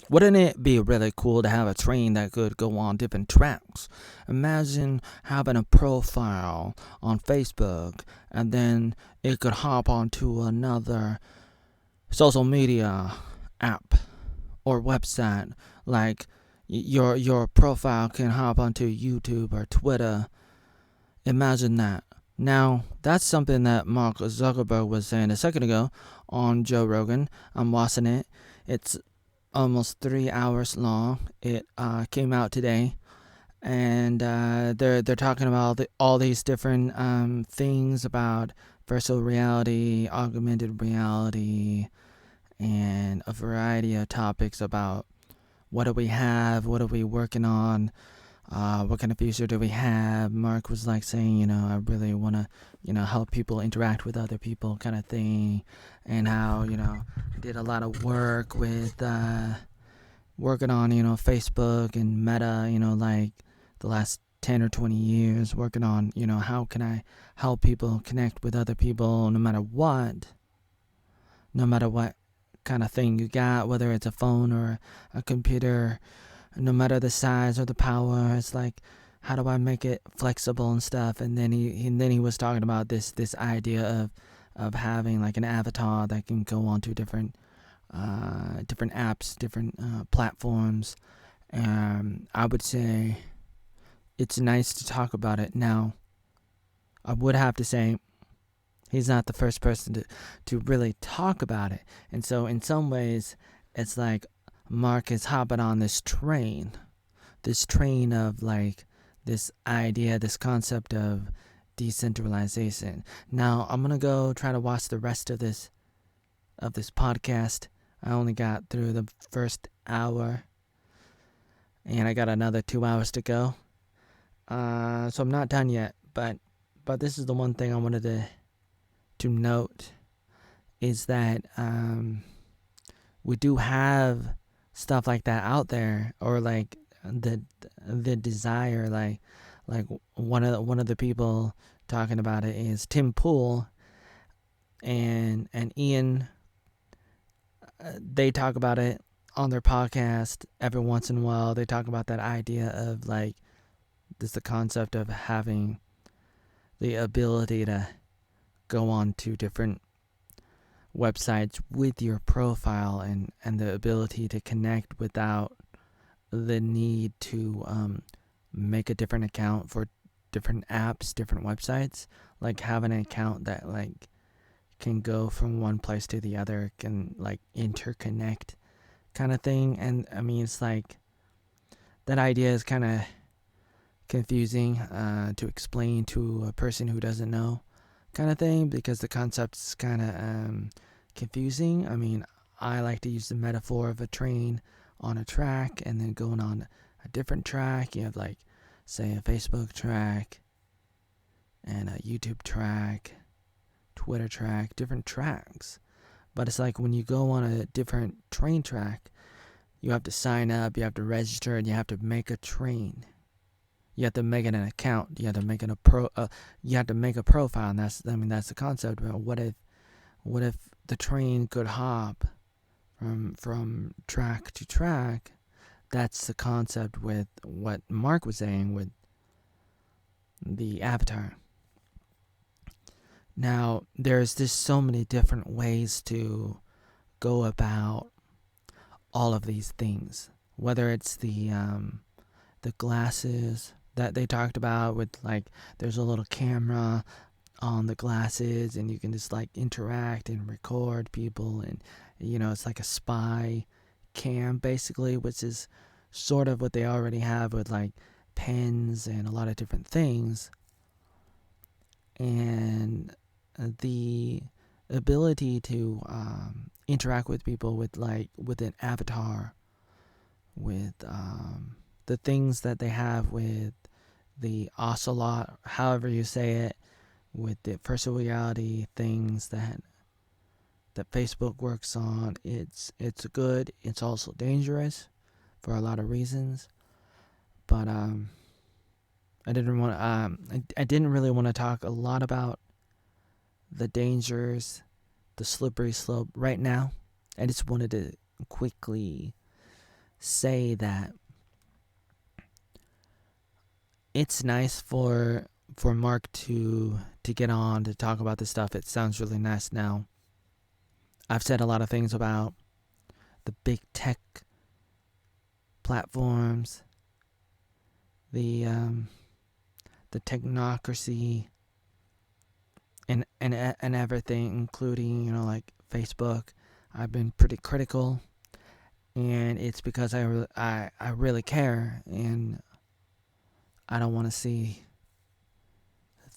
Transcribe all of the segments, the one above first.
Wouldn't it be really cool to have a train that could go on different tracks? Imagine having a profile on Facebook and then it could hop onto another social media app or website. Like your profile can hop onto YouTube or Twitter. Imagine that. Now, that's something that Mark Zuckerberg was saying a second ago on Joe Rogan. I'm watching it. It's almost 3 hours long. It came out today, and they're talking about all these different things about virtual reality, augmented reality, and a variety of topics about what do we have, what are we working on, what kind of future do we have. Mark was like saying, I really want to, help people interact with other people kind of thing, and how, did a lot of work with working on, Facebook and Meta, like the last 10 or 20 years, working on, how can I help people connect with other people no matter what kind of thing you got, whether it's a phone or a computer, no matter the size or the power. It's like, how do I make it flexible and stuff? And then he was talking about this idea of having like an avatar that can go onto different apps, different platforms. I would say it's nice to talk about it. Now, I would have to say he's not the first person to really talk about it. And so in some ways, it's like Mark is hopping on this train of like this idea, this concept of decentralization. Now, I'm going to go try to watch the rest of this podcast. I only got through the first hour, and I got another 2 hours to go. So I'm not done yet, but this is the one thing I wanted to note, is that we do have stuff like that out there, or like the desire, like one of the people talking about it is Tim Pool and Ian. They talk about it on their podcast every once in a while. They talk about that idea of like the concept of having the ability to go on to different websites with your profile, and the ability to connect without the need to make a different account for different apps, different websites. Like having an account that like can go from one place to the other, can like interconnect kind of thing. And I mean, it's like that idea is kind of confusing to explain to a person who doesn't know kind of thing, because the concept's kind of confusing. I mean, I like to use the metaphor of a train on a track and then going on a different track. You have like, say, a Facebook track and a YouTube track, Twitter track, different tracks. But it's like when you go on a different train track, you have to sign up, you have to register, and you have to make a train. You have to make it an account. You have to make it you have to make a profile, and that's the concept. But what if the train could hop from track to track? That's the concept with what Mark was saying with the avatar. Now, there's just so many different ways to go about all of these things. Whether it's the glasses that they talked about, with like there's a little camera on the glasses and you can just like interact and record people, and it's like a spy cam basically, which is sort of what they already have with like pens and a lot of different things. And the ability to interact with people with an avatar, with the things that they have with the ocelot, however you say it, with the virtual reality things that Facebook works on. It's good. It's also dangerous for a lot of reasons. But I didn't really want to talk a lot about the dangers, the slippery slope right now. I just wanted to quickly say that it's nice for Mark to get on to talk about this stuff. It sounds really nice now. I've said a lot of things about the big tech platforms, the technocracy, and everything, including like Facebook. I've been pretty critical, and it's because I really care, and I don't want to see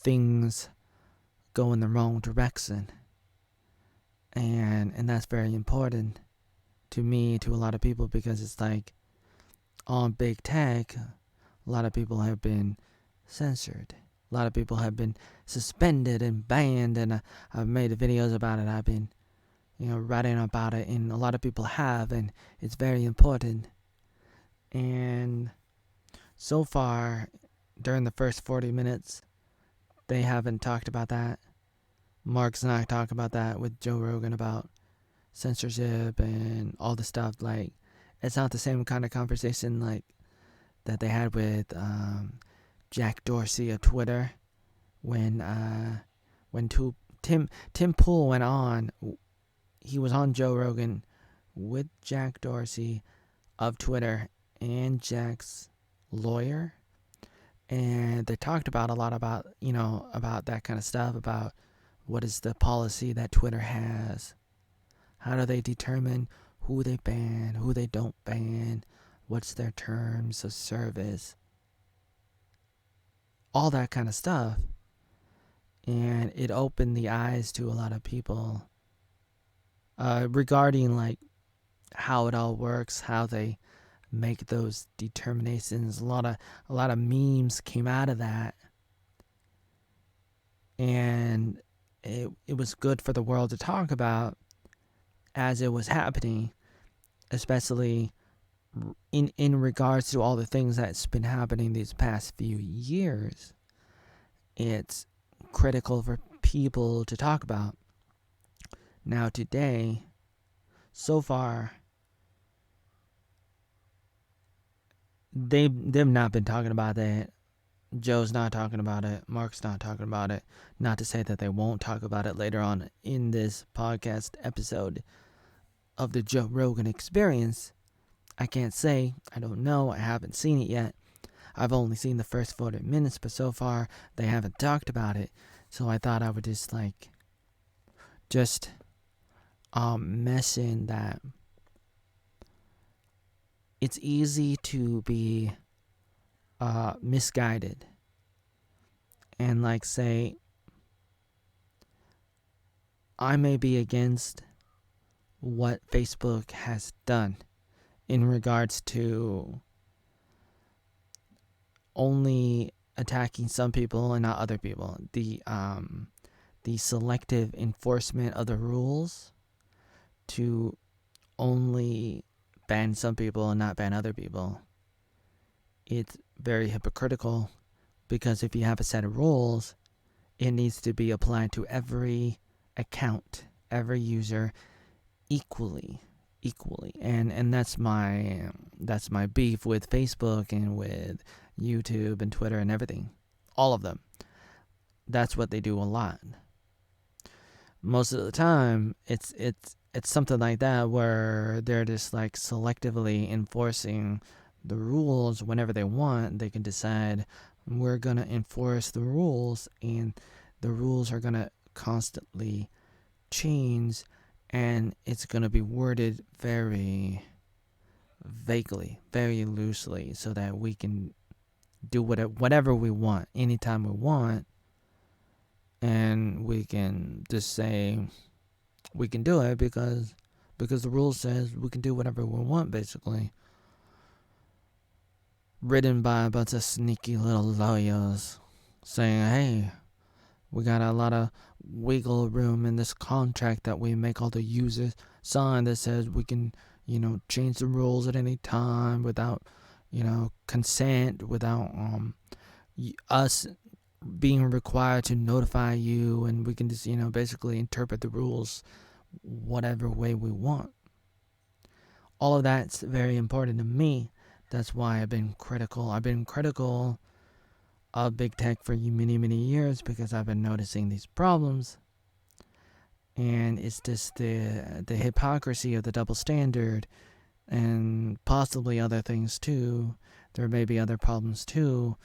things go in the wrong direction. And that's very important to me, to a lot of people, because it's like on big tech, a lot of people have been censored. A lot of people have been suspended and banned, and I've made videos about it. I've been, writing about it, and a lot of people have, and it's very important. And so far, during the first 40 minutes, they haven't talked about that. Mark's not talking about that with Joe Rogan about censorship and all the stuff. Like, it's not the same kind of conversation like that they had with Jack Dorsey of Twitter when Tim Pool went on. He was on Joe Rogan with Jack Dorsey of Twitter and Jack's lawyer, and they talked about a lot about about that kind of stuff, about what is the policy that Twitter has, how do they determine who they ban, who they don't ban, what's their terms of service, all that kind of stuff. And it opened the eyes to a lot of people regarding like how it all works, how they make those determinations. A lot of memes came out of that, and it was good for the world to talk about as it was happening, especially in regards to all the things that's been happening these past few years. It's critical for people to talk about. Now today, so far, they've not been talking about that. Joe's not talking about it. Mark's not talking about it. Not to say that they won't talk about it later on in this podcast episode of the Joe Rogan Experience. I can't say. I don't know. I haven't seen it yet. I've only seen the first 40 minutes, but so far they haven't talked about it. So I thought I would just mention that it's easy to be misguided and say, I may be against what Facebook has done in regards to only attacking some people and not other people. The selective enforcement of the rules to only ban some people and not ban other people. It's very hypocritical, because if you have a set of rules, it needs to be applied to every account, every user equally. And that's my beef with Facebook and with YouTube and Twitter and everything. All of them. That's what they do a lot. Most of the time, it's something like that, where they're just selectively enforcing the rules whenever they want. They can decide, we're gonna enforce the rules, and the rules are gonna constantly change, and it's gonna be worded very vaguely, very loosely, so that we can do whatever we want anytime we want. And we can just say we can do it because the rule says we can do whatever we want, basically. Written by a bunch of sneaky little lawyers saying, hey, we got a lot of wiggle room in this contract that we make all the users sign that says we can, change the rules at any time without, consent, without us being required to notify you, and we can just, basically interpret the rules whatever way we want. all of that's very important to me. That's why I've been critical. I've been critical of big tech for many, many years because I've been noticing these problems. And it's just the hypocrisy of the double standard and possibly other things too. There may be other problems too,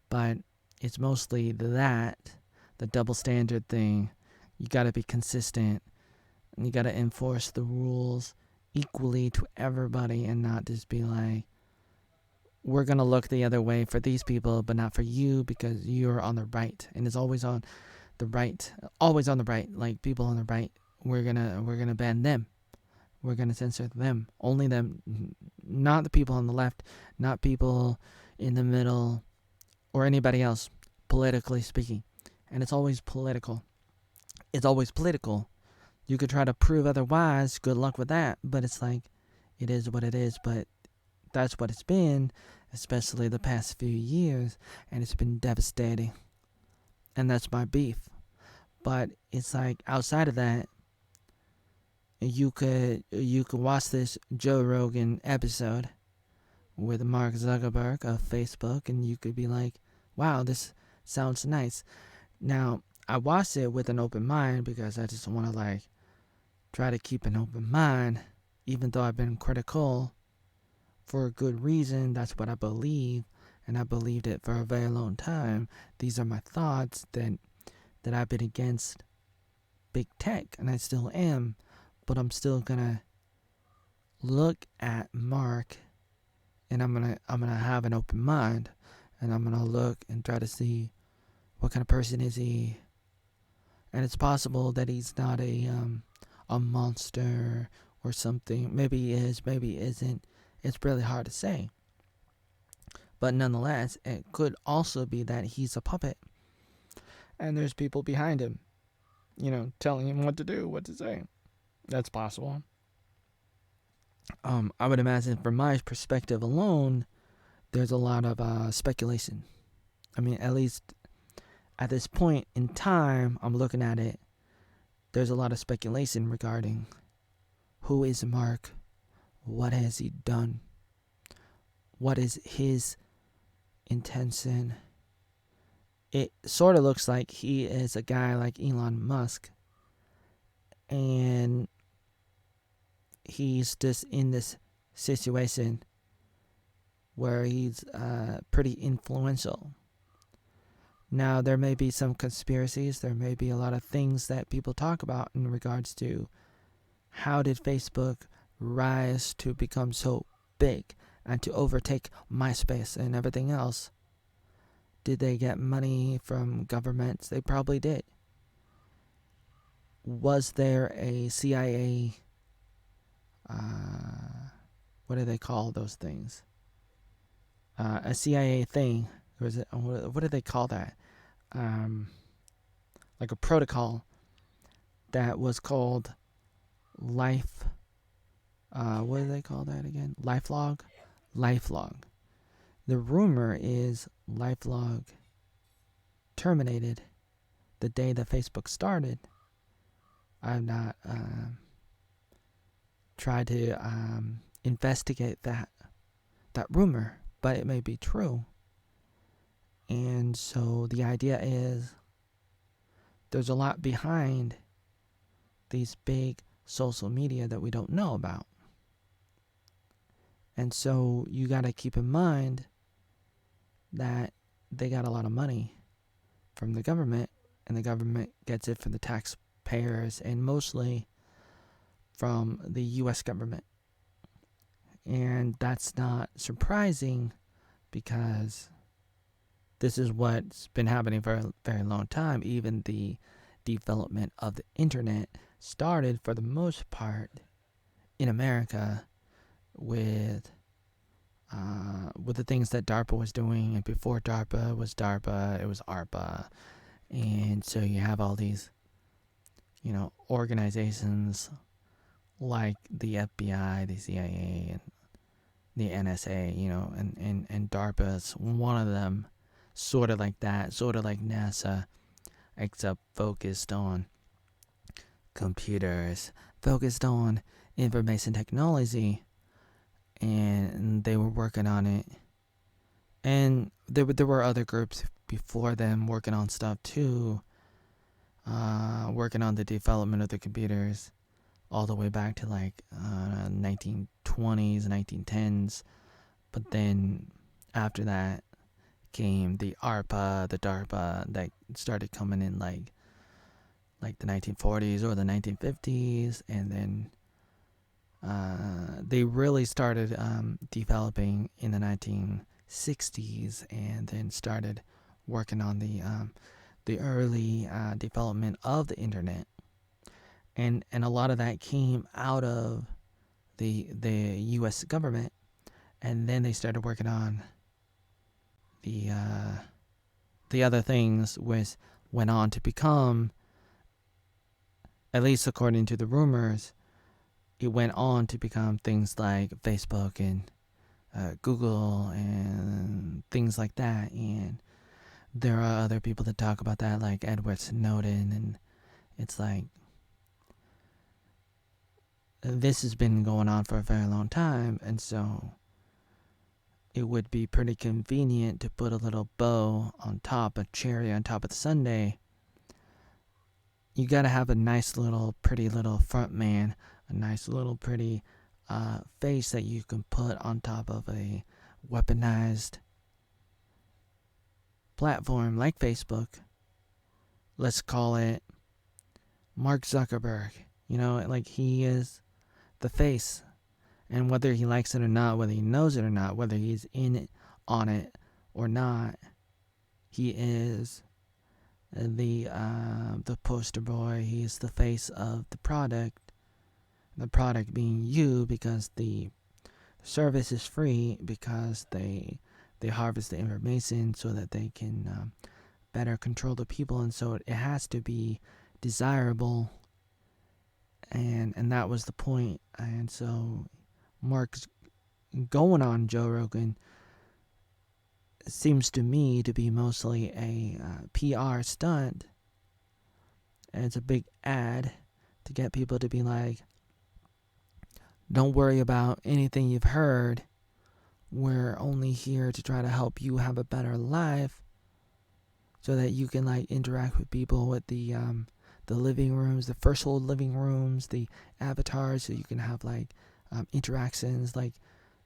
but it's mostly that, the double standard thing. You got to be consistent and you got to enforce the rules equally to everybody and not just be like, we're going to look the other way for these people, but not for you because you're on the right. And it's always on the right, always on the right, like people on the right. We're going to ban them. We're going to censor them, only them, not the people on the left, not people in the middle or anybody else, politically speaking. And it's always political. It's always political. You could try to prove otherwise, good luck with that, but it's like, it is what it is, but that's what it's been, especially the past few years, and it's been devastating. And that's my beef. But it's like, outside of that, you could watch this Joe Rogan episode with Mark Zuckerberg of Facebook, and you could be like, wow, this sounds nice. Now, I watched it with an open mind because I just want to like try to keep an open mind, even though I've been critical for a good reason. That's what I believe, and I believed it for a very long time. These are my thoughts that I've been against big tech, and I still am, but I'm still gonna look at Mark, and I'm gonna have an open mind, and I'm gonna look and try to see what kind of person is he. And it's possible that he's not a monster or something. Maybe he is, maybe he isn't. It's really hard to say. But nonetheless, it could also be that he's a puppet. And there's people behind him, telling him what to do, what to say. That's possible. I would imagine from my perspective alone, there's a lot of speculation. I mean, at least at this point in time, I'm looking at it, there's a lot of speculation regarding who is Mark, what has he done, what is his intention. It sort of looks like he is a guy like Elon Musk, and he's just in this situation where he's pretty influential. Now, there may be some conspiracies, there may be a lot of things that people talk about in regards to how did Facebook rise to become so big and to overtake MySpace and everything else. Did they get money from governments? They probably did. Was there a CIA, what do they call those things? A CIA thing. Or is it, what do they call that? Like a protocol that was called Life. What do they call that again? LifeLog? LifeLog. The rumor is LifeLog terminated the day that Facebook started. I've not tried to investigate that rumor, but it may be true. And so the idea is there's a lot behind these big social media that we don't know about. And so you got to keep in mind that they got a lot of money from the government, and the government gets it from the taxpayers and mostly from the U.S. government. And that's not surprising because this is what's been happening for a very long time. Even the development of the internet started, for the most part, in America with the things that DARPA was doing. And before DARPA was DARPA, it was ARPA. And so you have all these, organizations like the FBI, the CIA, and the NSA, and DARPA's one of them, sort of like that, sort of like NASA, except focused on computers, focused on information technology. and they were working on it. And there were other groups before them working on stuff too, working on the development of the computers all the way back to like 1920s, 1910s. But then after that came the ARPA, the DARPA that started coming in like the 1940s or the 1950s, and then they really started developing in the 1960s, and then started working on the early development of the internet, and a lot of that came out of the U.S. government, and then they started working on the other things, which went on to become, at least according to the rumors, it went on to become things like Facebook and Google and things like that. And there are other people that talk about that, like Edward Snowden, and it's like this has been going on for a very long time, and so it would be pretty convenient to put a little bow on top, a cherry on top of the sundae. You gotta have a nice little pretty little front man, a nice little pretty face that you can put on top of a weaponized platform like Facebook. Let's call it Mark Zuckerberg. You know, like he is the face. And whether he likes it or not, whether he knows it or not, whether he's in it, on it or not, he is the poster boy. He's the face of the product. The product being you, because the service is free, because they harvest the information so that they can better control the people, and so it has to be desirable. And that was the point. And so Mark's going on Joe Rogan seems to me to be mostly a PR stunt. And it's a big ad to get people to be like, don't worry about anything you've heard. We're only here to try to help you have a better life, so that you can like interact with people with the living rooms, the virtual living rooms, the avatars, so you can have like interactions. Like,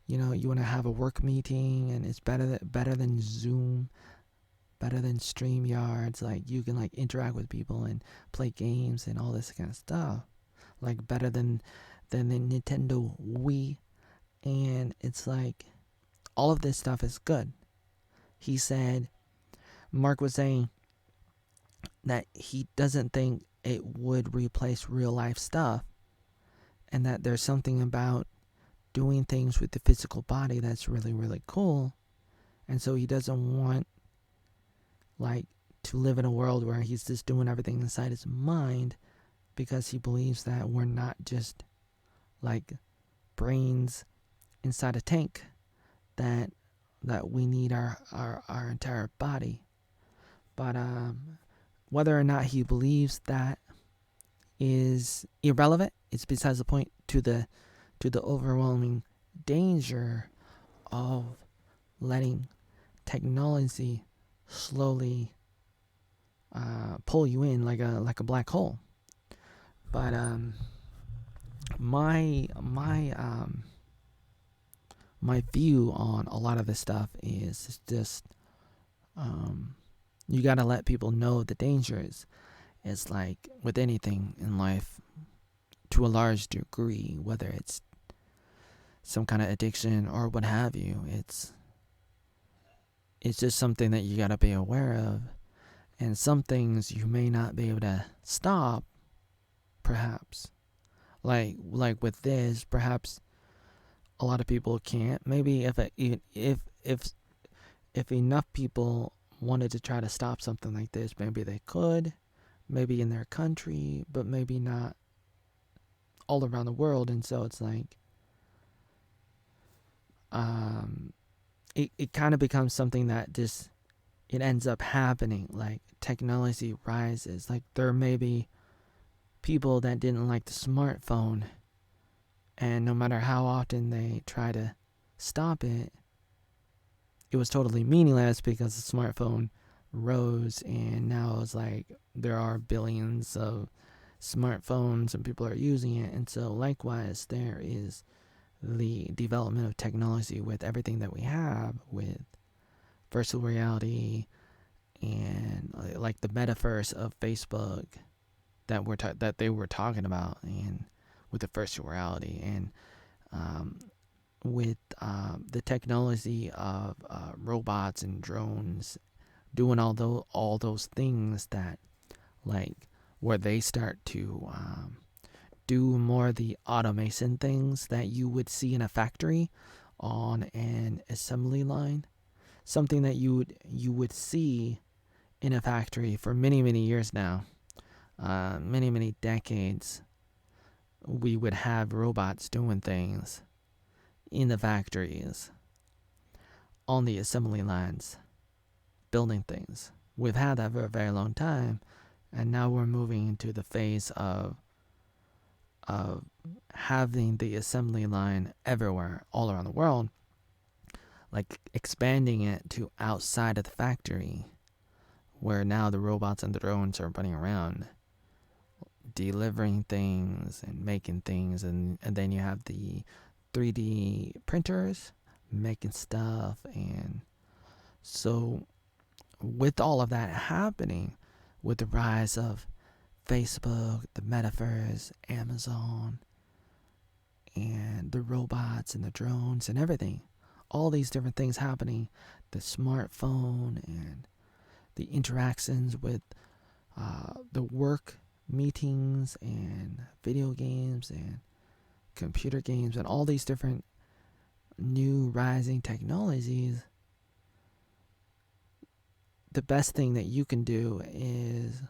you know, you want to have a work meeting, and it's better than Zoom, better than StreamYards. Like, you can like interact with people and play games and all this kind of stuff. Like, better than the Nintendo Wii. And it's like, all of this stuff is good. He said, Mark was saying that he doesn't think it would replace real life stuff, and that there's something about doing things with the physical body that's really, really cool. And so he doesn't want like to live in a world where he's just doing everything inside his mind, because he believes that we're not just like brains inside a tank, that we need our entire body. But whether or not he believes that is irrelevant. It's besides the point to the overwhelming danger of letting technology slowly pull you in like a black hole. But my view on a lot of this stuff is just you gotta let people know the dangers. It's like with anything in life, to a large degree, whether it's some kind of addiction or what have you, it's just something that you gotta be aware of. And some things you may not be able to stop, perhaps. Like with this, perhaps a lot of people can't. Maybe if enough people wanted to try to stop something like this, maybe they could. Maybe in their country, but maybe not all around the world. And so it's like it kind of becomes something that just it ends up happening. Like, technology rises. Like, there may be people that didn't like the smartphone, and no matter how often they try to stop it, it was totally meaningless because the smartphone rose, and now it's like there are billions of smartphones and people are using it. And so likewise, there is the development of technology with everything that we have, with virtual reality and like the metaverse of Facebook that they were talking about, and with the virtual reality, and with the technology of robots and drones doing all those things that, like, where they start to do more of the automation things that you would see in a factory on an assembly line, something that you would see in a factory for many years now, many decades. We would have robots doing things in the factories, on the assembly lines, building things. We've had that for a very long time, and now we're moving into the phase of having the assembly line everywhere, all around the world, like expanding it to outside of the factory, where now the robots and the drones are running around delivering things and making things, and then you have the 3D printers making stuff. And so with all of that happening, with the rise of Facebook, the metaverse, Amazon, and the robots and the drones and everything, all these different things happening, the smartphone and the interactions with the work meetings and video games and computer games and all these different new rising technologies, the best thing that you can do is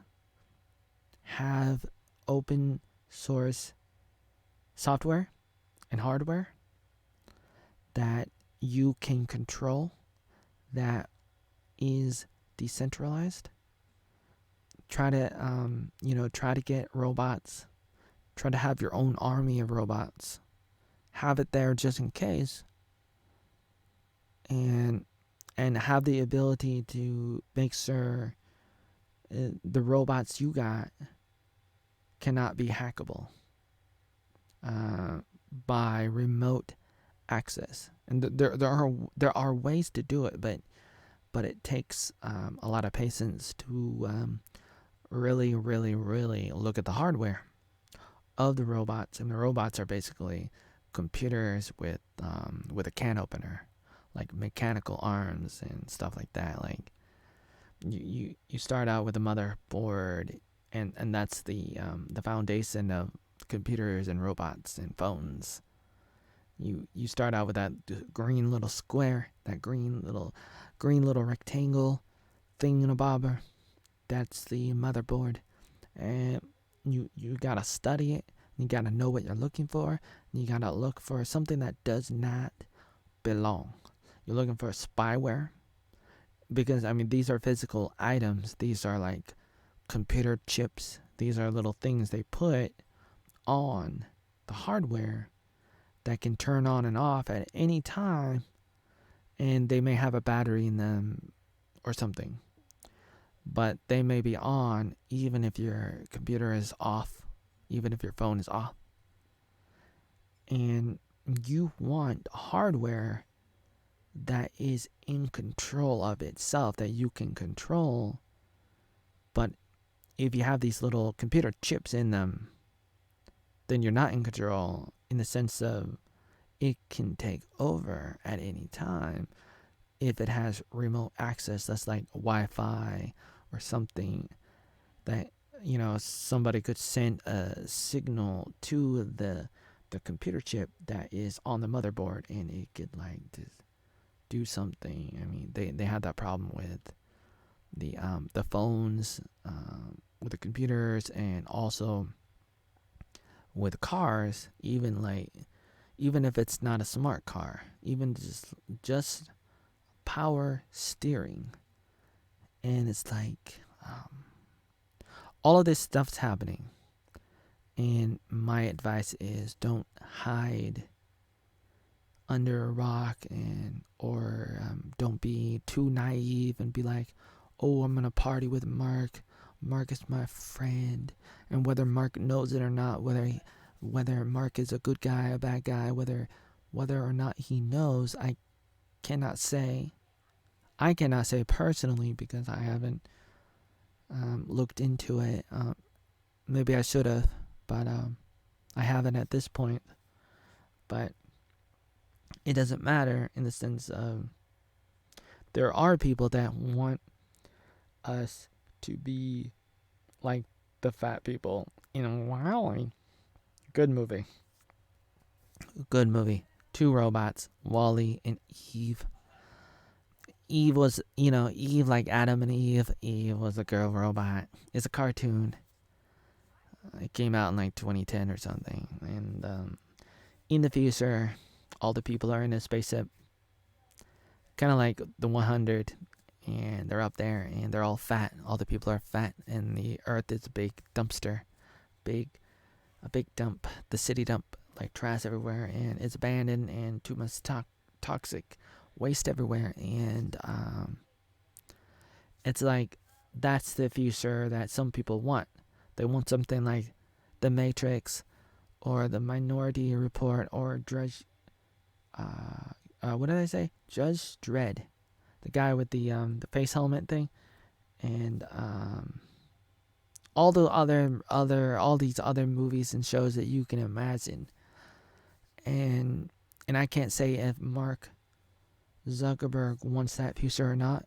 have open source software and hardware that you can control, that is decentralized. Try to get robots. Try to have your own army of robots. Have it there just in case, and have the ability to make sure the robots you got cannot be hackable by remote access. And there are ways to do it, but it takes a lot of patience to really look at the hardware of the robots. And the robots are basically computers with a can opener, like mechanical arms and stuff like that. Like you start out with a motherboard, and that's the foundation of computers and robots and phones. You start out with that green little square, that green little rectangle thingamabobber. That's the motherboard, and you gotta study it. You gotta know what you're looking for. You gotta look for something that does not belong. You're looking for spyware, because these are physical items. These are like computer chips. These are little things they put on the hardware that can turn on and off at any time, and they may have a battery in them or something, but they may be on even if your computer is off, even if your phone is off. And you want hardware that is in control of itself, that you can control. But if you have these little computer chips in them, then you're not in control, in the sense of it can take over at any time if it has remote access. That's like Wi-Fi or something that somebody could send a signal to the computer chip that is on the motherboard, and it could like just do something. They had that problem with the phones, with the computers, and also with cars. Even if it's not a smart car, even just power steering, and it's like all of this stuff's happening. And my advice is, don't hide under a rock, or don't be too naive and be like, oh, I'm gonna party with Mark. Mark is my friend, and whether Mark knows it or not, whether Mark is a good guy, a bad guy, whether or not he knows, cannot say. I cannot say personally because I haven't looked into it. Maybe I should have, but I haven't at this point. But it doesn't matter in the sense of there are people that want us to be like the fat people in WALL-E. Good movie. Good movie. Two robots, Wall-E and Eve. Eve was, Eve like Adam and Eve. Eve was a girl robot. It's a cartoon. It came out in like 2010 or something. And in the future, all the people are in a spaceship. Kind of like the 100. And they're up there and they're all fat. All the people are fat. And the earth is a big dumpster. A big dump. The city dump. Like trash everywhere. And it's abandoned and too much toxic waste everywhere. And it's like that's the future that some people want. They want something like The Matrix or The Minority Report or what did I say? Judge Dredd, the guy with the face helmet thing, and all these other movies and shows that you can imagine. And I can't say if Mark Zuckerberg wants that future or not,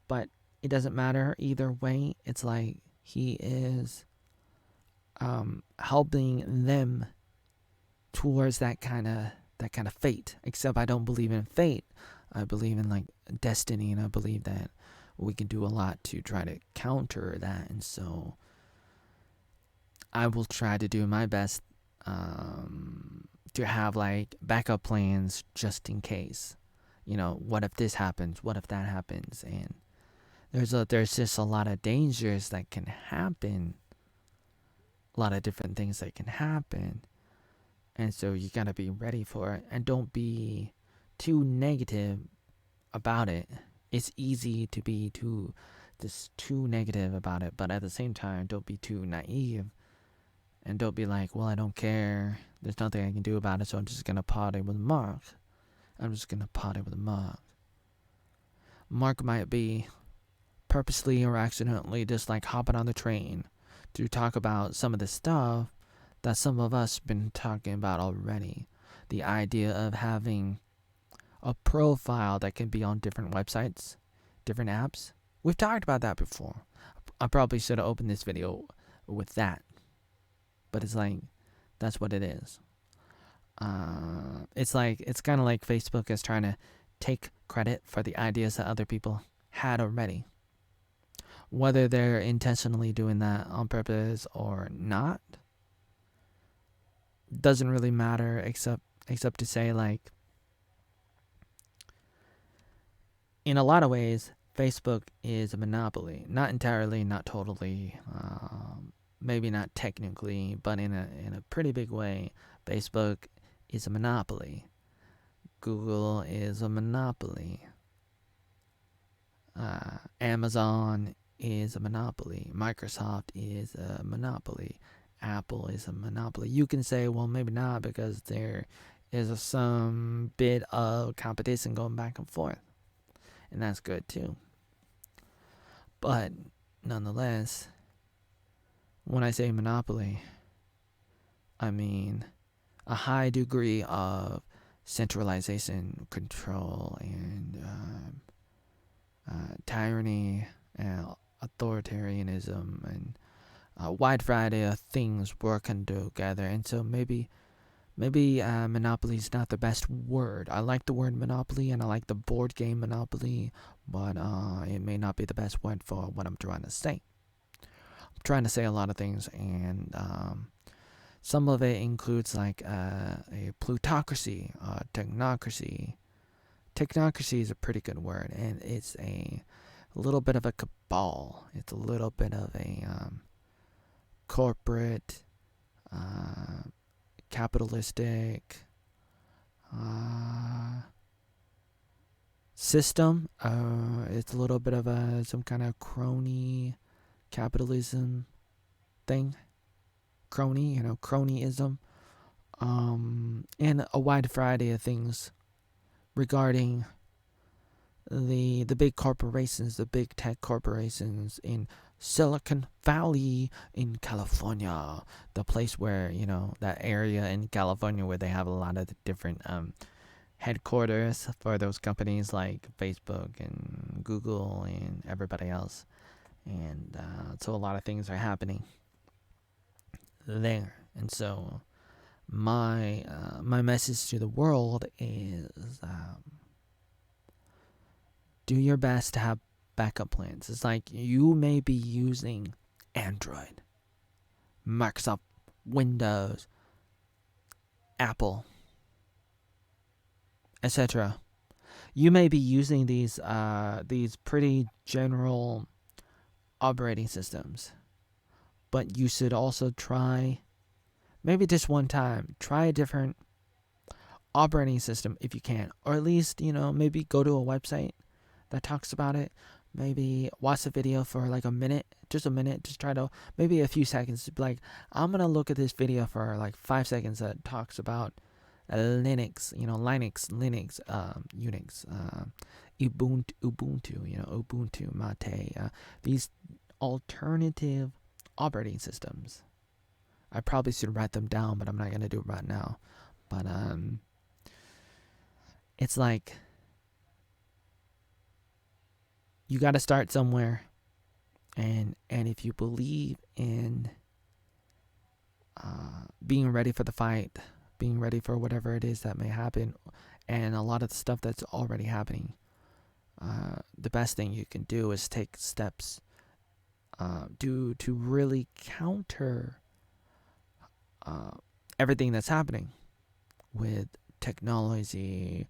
but it doesn't matter either way. It's like he is helping them towards that kind of fate. Except I don't believe in fate. I believe in like destiny, and I believe that we can do a lot to try to counter that. And so I will try to do my best to have like backup plans just in case. What if this happens? What if that happens? And there's just a lot of dangers that can happen. A lot of different things that can happen. And so you gotta be ready for it. And don't be too negative about it. It's easy to be too negative about it. But at the same time, don't be too naive. And don't be like, well, I don't care. There's nothing I can do about it, so I'm just gonna party with Mark. Mark might be purposely or accidentally just like hopping on the train to talk about some of the stuff that some of us been talking about already. The idea of having a profile that can be on different websites, different apps. We've talked about that before. I probably should have opened this video with that. But it's like, that's what it is. It's kind of like Facebook is trying to take credit for the ideas that other people had already. Whether they're intentionally doing that on purpose or not doesn't really matter, except to say, like, in a lot of ways, Facebook is a monopoly. Not entirely, not totally, maybe not technically, but in a pretty big way, Facebook is a monopoly. Google is a monopoly. Amazon is a monopoly. Microsoft is a monopoly. Apple is a monopoly. You can say, well, maybe not, because there is some bit of competition going back and forth. And that's good too. But nonetheless, when I say monopoly, I mean a high degree of centralization, control, and tyranny, and authoritarianism, and a wide variety of things working together. And so maybe monopoly is not the best word. I like the word monopoly, and I like the board game Monopoly, but it may not be the best word for what I'm trying to say. I'm trying to say a lot of things, and some of it includes like a plutocracy, technocracy. Technocracy is a pretty good word, and it's a little bit of a cabal. It's a little bit of a corporate, capitalistic, system. It's a little bit of some kind of crony capitalism thing. Cronyism. And a wide variety of things regarding the big corporations, the big tech corporations in Silicon Valley in California, the place where, that area in California where they have a lot of the different headquarters for those companies like Facebook and Google and everybody else. And so a lot of things are happening there. And so my message to the world is do your best to have backup plans. It's like you may be using Android, Microsoft, Windows, Apple, etc. You may be using these pretty general operating systems, but you should also try, maybe just one time, try a different operating system if you can, or at least maybe go to a website that talks about it. Maybe watch the video for like a minute, just try to, maybe a few seconds, be like, I'm gonna look at this video for like 5 seconds that talks about Linux, Unix, Ubuntu, Mate, these alternative operating systems. I probably should write them down, but I'm not gonna do it right now. But it's like you got to start somewhere, and if you believe in being ready for the fight, being ready for whatever it is that may happen, and a lot of the stuff that's already happening, the best thing you can do is take steps to really counter everything that's happening with technology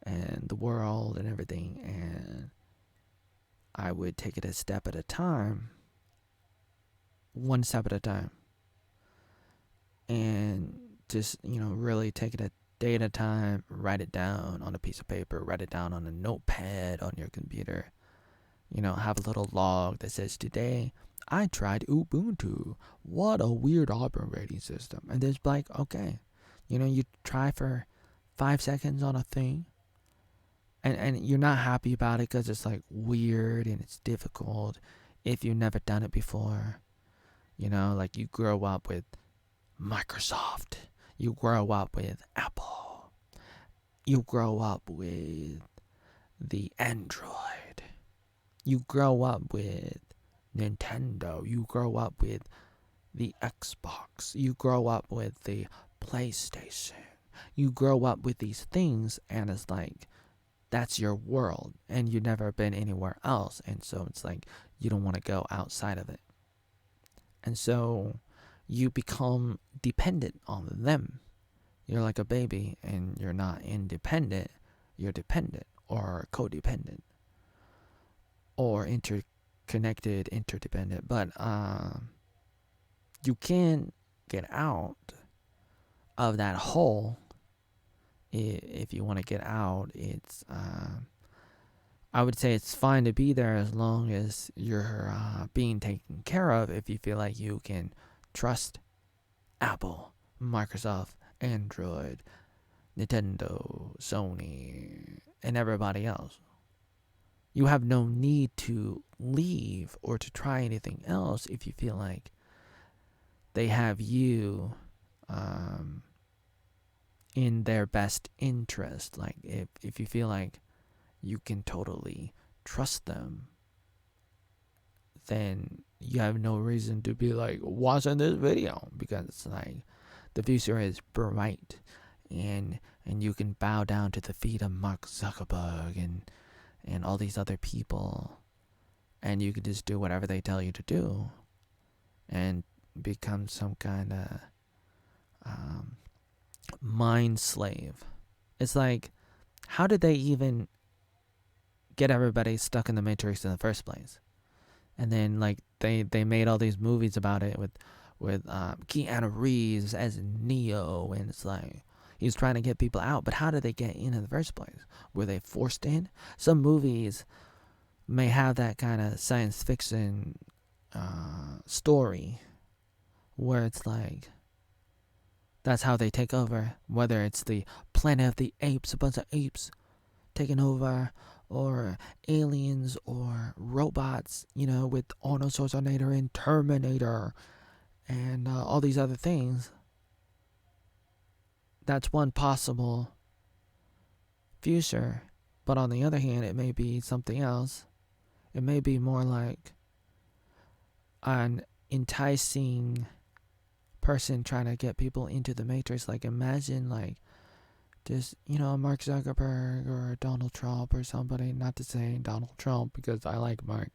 and the world and everything. And I would take it a step at a time, one step at a time, and just really take it a day at a time. Write it down on a piece of paper, write it down on a notepad on your computer. Have a little log that says, today I tried Ubuntu. What a weird operating system. And there's like, okay, you try for 5 seconds on a thing, and you're not happy about it because it's like weird and it's difficult if you've never done it before. Like you grow up with Microsoft, you grow up with Apple, you grow up with the Android, you grow up with Nintendo, you grow up with the Xbox, you grow up with the PlayStation, you grow up with these things, and it's like that's your world, and you've never been anywhere else, and so it's like you don't want to go outside of it, and so you become dependent on them. You're like a baby, and you're not independent, you're dependent, or codependent, or interconnected, interdependent. But you can get out of that hole. If you want to get out, it's I would say it's fine to be there as long as you're being taken care of. If you feel like you can trust Apple, Microsoft, Android, Nintendo, Sony, and everybody else, you have no need to leave or to try anything else if you feel like they have you in their best interest. Like if you feel like you can totally trust them, then you have no reason to be like watching this video, because it's like the future is bright, and you can bow down to the feet of Mark Zuckerberg and all these other people, and you can just do whatever they tell you to do and become some kind of mind slave. It's like, how did they even get everybody stuck in the Matrix in the first place? And then like they made all these movies about it with Keanu Reeves as Neo, and it's like He's trying to get people out, but how did they get in the first place? Were they forced in? Some movies may have that kind of science fiction story where it's like that's how they take over, whether it's the Planet of the Apes, a bunch of apes taking over, or aliens, or robots, with Arnold Schwarzenegger in Terminator, and all these other things. That's one possible future, but on the other hand, it may be something else. It may be more like an enticing person trying to get people into the matrix. Like, imagine like just Mark Zuckerberg or Donald Trump or somebody. Not to say Donald Trump, because I like Mark.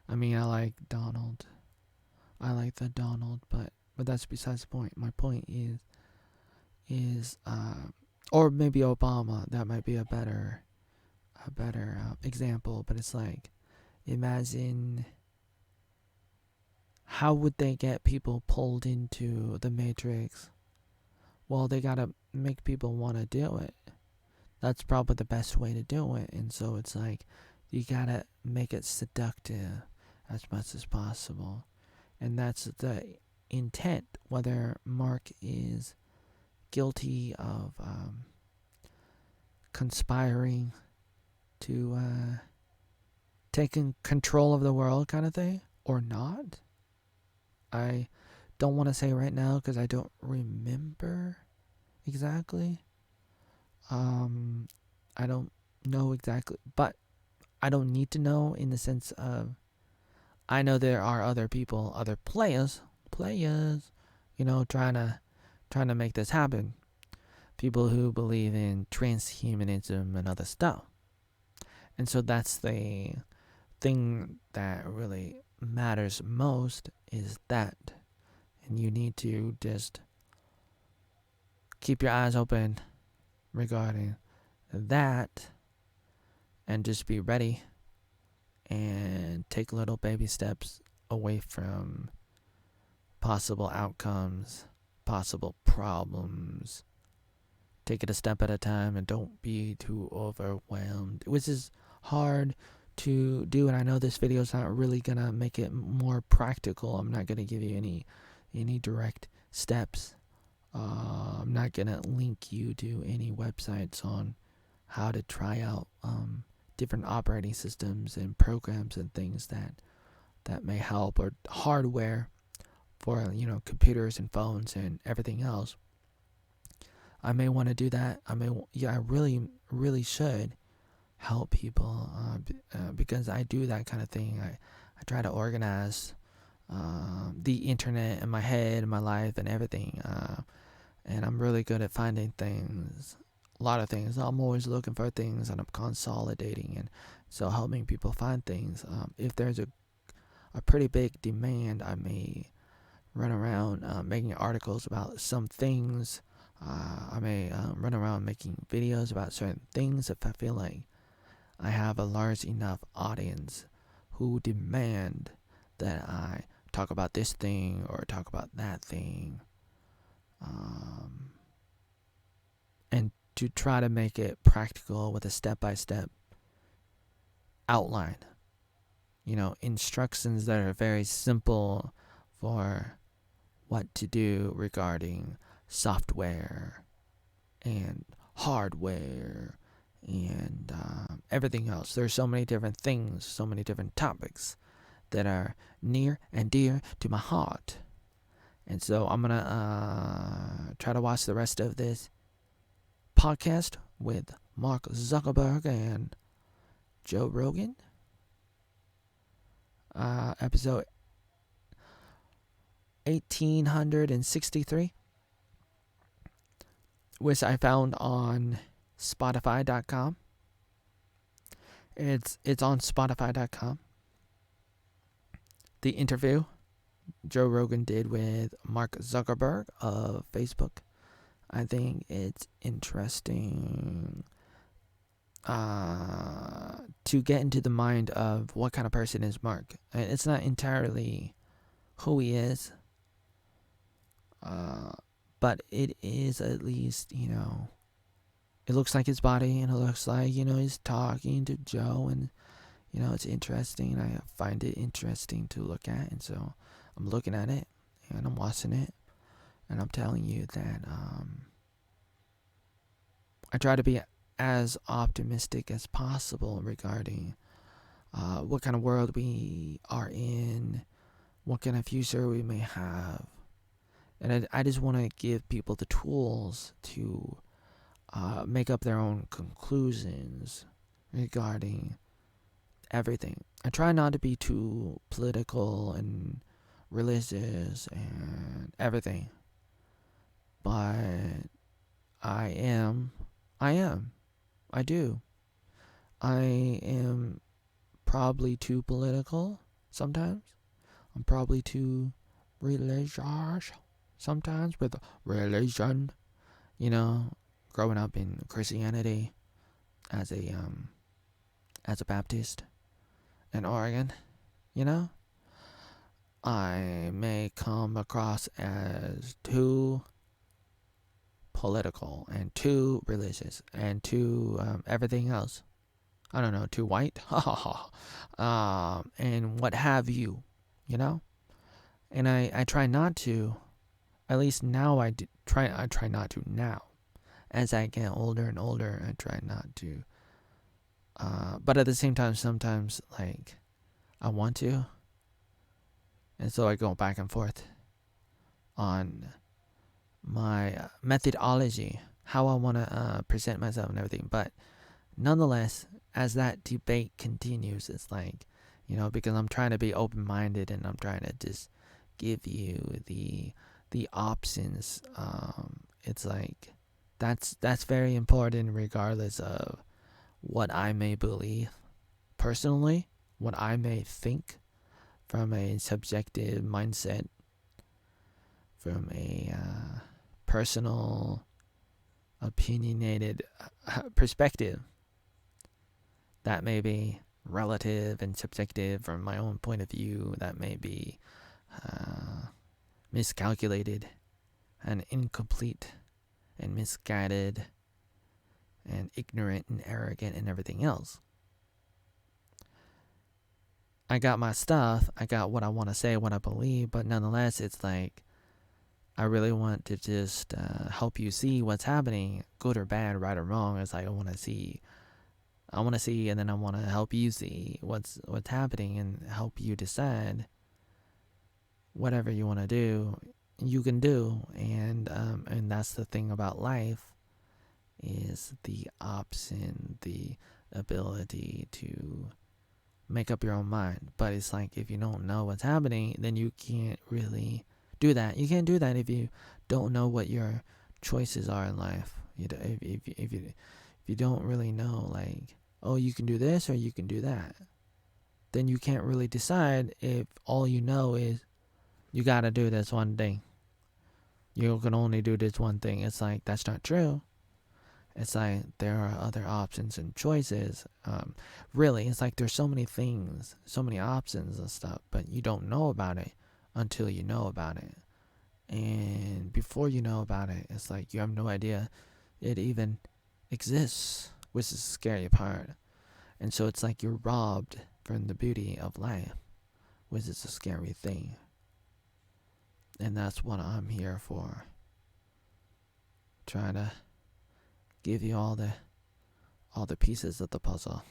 I like Donald. I like the Donald, but that's besides the point. My point is or maybe Obama. That might be a better example. But it's like, imagine, how would they get people pulled into the matrix? Well, they gotta make people want to do it. That's probably the best way to do it. And so it's like, you gotta make it seductive as much as possible. And that's the intent, whether Mark is guilty of conspiring to taking control of the world kind of thing, or not. I don't want to say right now because I don't remember exactly. I don't know exactly, but I don't need to know, in the sense of, I know there are other people, other players, trying to make this happen. People who believe in transhumanism and other stuff. And so that's the thing that really matters most, is that. And you need to just keep your eyes open regarding that, and just be ready and take little baby steps away from possible outcomes, possible problems. Take it a step at a time and don't be too overwhelmed, which is hard to do. And I know this video is not really gonna make it more practical. I'm not gonna give you any direct steps. I'm not gonna link you to any websites on how to try out different operating systems and programs and things that may help, or hardware for computers and phones and everything else. I may want to do that. I really should help people because I do that kind of thing. I try to organize the internet in my head, in my life, and everything. And I'm really good at finding things, a lot of things. I'm always looking for things, and I'm consolidating, and so helping people find things. If there's a pretty big demand, I may run around making articles about some things. I may run around making videos about certain things if I feel like I have a large enough audience who demand that I talk about this thing or talk about that thing. And to try to make it practical with a step-by-step outline. Instructions that are very simple for what to do regarding software and hardware and everything else. There's so many different things, so many different topics that are near and dear to my heart. And so I'm going to try to watch the rest of this podcast with Mark Zuckerberg and Joe Rogan. Episode 1863, which I found on Spotify.com. It's on Spotify.com. The interview Joe Rogan did with Mark Zuckerberg of Facebook. I think it's interesting to get into the mind of what kind of person is Mark. It's not entirely who he is, But it is at least, it looks like his body, and it looks like, he's talking to Joe, and, it's interesting. I find it interesting to look at, and so I'm looking at it, and I'm watching it, and I'm telling you that I try to be as optimistic as possible regarding what kind of world we are in, what kind of future we may have. And I just want to give people the tools to make up their own conclusions regarding everything. I try not to be too political and religious and everything, but I do. I am probably too political sometimes. I'm probably too religious sometimes with religion. Growing up in Christianity as a Baptist in Oregon, I may come across as too political and too religious and too everything else. I don't know, too white, and what have you, And I try not to. At least now I try not to now. As I get older and older, I try not to. But at the same time, sometimes like I want to, and so I go back and forth on my methodology, how I want to present myself and everything. But nonetheless, as that debate continues, it's like, because I'm trying to be open-minded, and I'm trying to just give you the options. It's like that's very important, regardless of what I may believe personally, what I may think from a subjective mindset, from a personal, opinionated perspective. That may be relative and subjective from my own point of view. That may be miscalculated and incomplete and misguided and ignorant and arrogant and everything else. I got my stuff. I got what I want to say, what I believe, but nonetheless, it's like I really want to just help you see what's happening, good or bad, right or wrong. It's like I want to see, and then I want to help you see what's happening and help you decide whatever you want to do. You can do, and that's the thing about life, is the option, the ability to make up your own mind. But it's like, if you don't know what's happening, then you can't really do that. You can't do that if you don't know what your choices are in life. If you don't really know, like, oh, you can do this or you can do that, then you can't really decide. If all you know is you gotta do this one thing, you can only do this one thing. It's like, that's not true. It's like there are other options and choices. Really, it's like there's so many things, so many options and stuff, but you don't know about it until you know about it. And before you know about it, it's like you have no idea it even exists, which is the scary part. And so it's like you're robbed from the beauty of life, which is a scary thing. And that's what I'm here for. Trying to give you all the pieces of the puzzle.